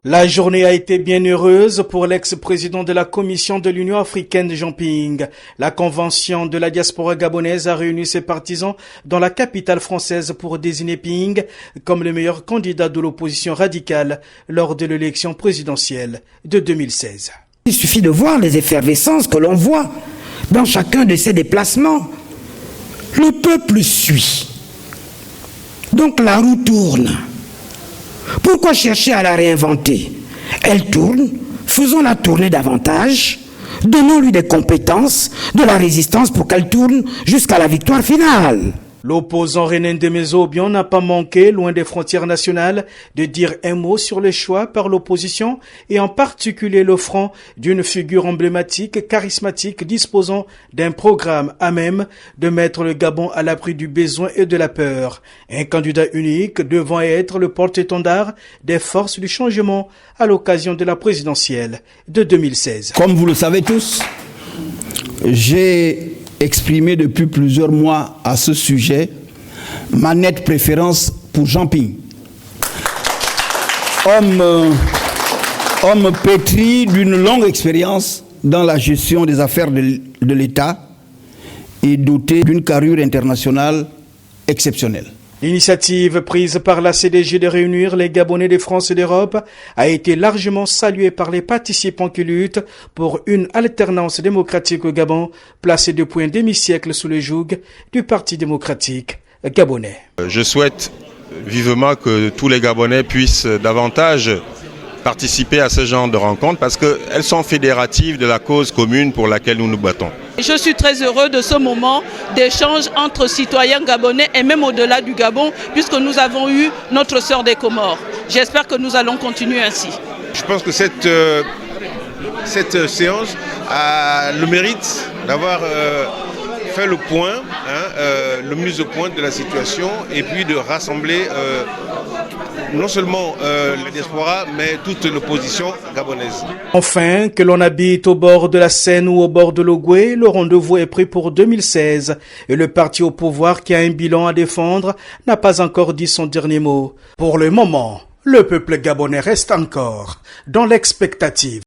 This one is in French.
La journée a été bien heureuse pour l'ex-président de la Commission de l'Union africaine, Jean Ping. La convention de la diaspora gabonaise a réuni ses partisans dans la capitale française pour désigner Ping comme le meilleur candidat de l'opposition radicale lors de l'élection présidentielle de 2016. Il suffit de voir les effervescences que l'on voit dans chacun de ces déplacements. Le peuple suit. Donc la roue tourne. Pourquoi chercher à la réinventer? Elle tourne, faisons-la tourner davantage, donnons-lui des compétences, de la résistance pour qu'elle tourne jusqu'à la victoire finale. L'opposant René Ndemezo-Obiang n'a pas manqué, loin des frontières nationales, de dire un mot sur le choix par l'opposition et en particulier l'offrant d'une figure emblématique, charismatique, disposant d'un programme à même de mettre le Gabon à l'abri du besoin et de la peur. Un candidat unique devant être le porte-étendard des forces du changement à l'occasion de la présidentielle de 2016. Comme vous le savez tous, j'ai exprimé depuis plusieurs mois à ce sujet ma nette préférence pour Jean Ping. Homme pétri d'une longue expérience dans la gestion des affaires de l'État et doté d'une carrure internationale exceptionnelle. L'initiative prise par la CDG de réunir les Gabonais de France et d'Europe a été largement saluée par les participants qui luttent pour une alternance démocratique au Gabon, placée depuis un demi-siècle sous le joug du Parti démocratique gabonais. Je souhaite vivement que tous les Gabonais puissent davantage participer à ce genre de rencontres parce qu'elles sont fédératives de la cause commune pour laquelle nous nous battons. Je suis très heureux de ce moment d'échange entre citoyens gabonais et même au-delà du Gabon, puisque nous avons eu notre sœur des Comores. J'espère que nous allons continuer ainsi. Je pense que cette séance a le mérite d'avoir fait le point, le mise au point de la situation et puis de rassembler non seulement la diaspora, mais toute l'opposition gabonaise. Enfin, que l'on habite au bord de la Seine ou au bord de l'Ogooué, le rendez-vous est pris pour 2016 et le parti au pouvoir qui a un bilan à défendre n'a pas encore dit son dernier mot. Pour le moment, le peuple gabonais reste encore dans l'expectative.